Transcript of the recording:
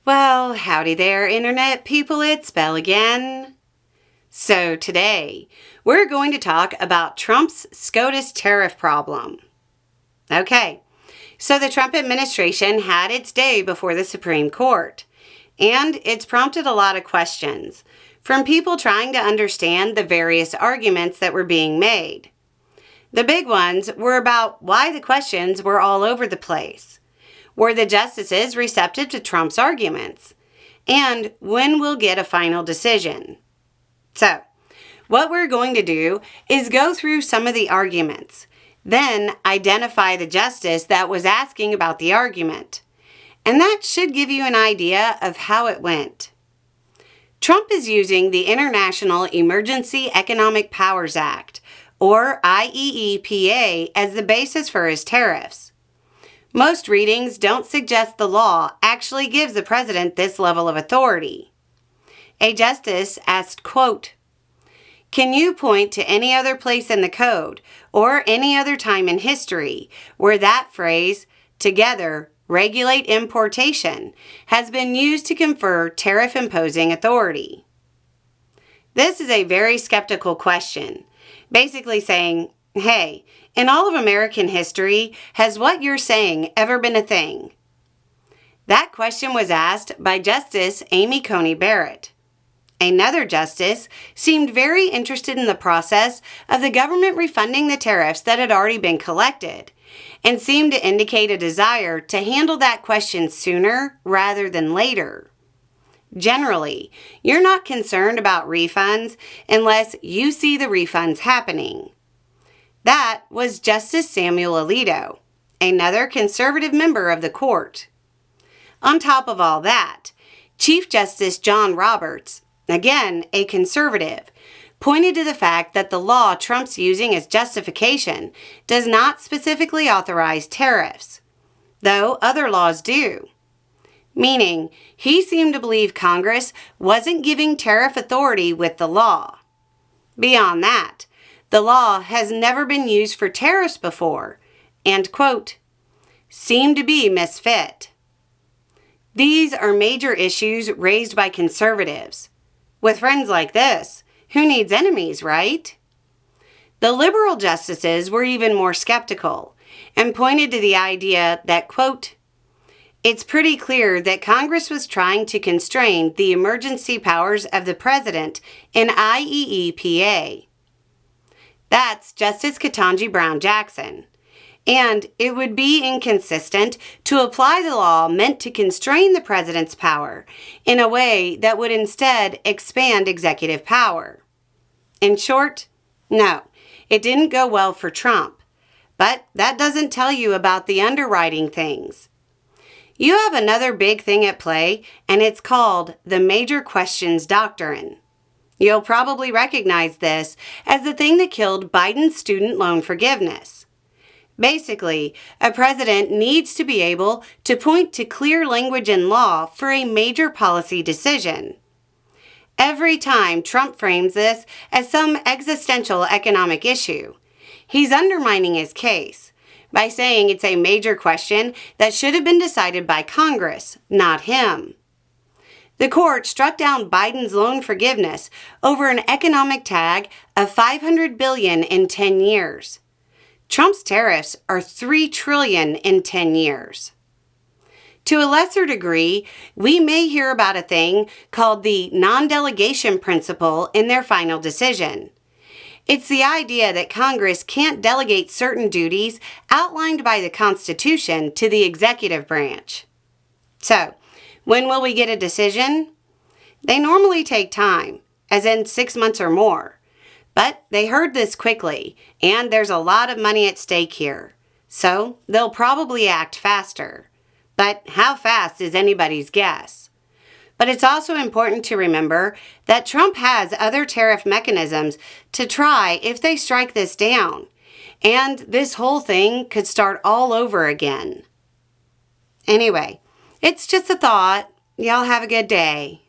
Well, howdy there, Internet people, it's Belle again. So today, we're going to talk about Trump's SCOTUS tariff problem. Okay, so the Trump administration had its day before the Supreme Court, and it's prompted a lot of questions from people trying to understand the various arguments that were being made. The big ones were about why the questions were all over the place. Were the justices receptive to Trump's arguments? And when we'll get a final decision? So, what we're going to do is go through some of the arguments, then identify the justice that was asking about the argument. And that should give you an idea of how it went. Trump is using the International Emergency Economic Powers Act, or IEEPA, as the basis for his tariffs. Most readings don't suggest the law actually gives the president this level of authority. A justice asked, quote, "Can you point to any other place in the code or any other time in history where that phrase, together, regulate importation, has been used to confer tariff-imposing authority?" This is a very skeptical question, basically saying, hey, in all of American history, has what you're saying ever been a thing? That question was asked by Justice Amy Coney Barrett. Another justice seemed very interested in the process of the government refunding the tariffs that had already been collected, and seemed to indicate a desire to handle that question sooner rather than later. Generally, you're not concerned about refunds unless you see the refunds happening. That was Justice Samuel Alito, another conservative member of the court. On top of all that, Chief Justice John Roberts, again a conservative, pointed to the fact that the law Trump's using as justification does not specifically authorize tariffs, though other laws do. Meaning, he seemed to believe Congress wasn't giving tariff authority with the law. Beyond that, the law has never been used for tariffs before, and, quote, seemed to be misfit. These are major issues raised by conservatives. With friends like this, who needs enemies, right? The liberal justices were even more skeptical and pointed to the idea that, quote, it's pretty clear that Congress was trying to constrain the emergency powers of the president in IEEPA. That's Justice Ketanji Brown Jackson, and it would be inconsistent to apply the law meant to constrain the president's power in a way that would instead expand executive power. In short, no, it didn't go well for Trump, but that doesn't tell you about the underwriting things. You have another big thing at play, and it's called the Major Questions Doctrine. You'll probably recognize this as the thing that killed Biden's student loan forgiveness. Basically, a president needs to be able to point to clear language in law for a major policy decision. Every time Trump frames this as some existential economic issue, he's undermining his case by saying it's a major question that should have been decided by Congress, not him. The court struck down Biden's loan forgiveness over an economic tag of $500 billion in 10 years. Trump's tariffs are $3 trillion in 10 years. To a lesser degree, we may hear about a thing called the non-delegation principle in their final decision. It's the idea that Congress can't delegate certain duties outlined by the Constitution to the executive branch. So, when will we get a decision? They normally take time, as in 6 months or more. But they heard this quickly, and there's a lot of money at stake here. So they'll probably act faster. But how fast is anybody's guess? But it's also important to remember that Trump has other tariff mechanisms to try if they strike this down. And this whole thing could start all over again. Anyway, it's just a thought. Y'all have a good day.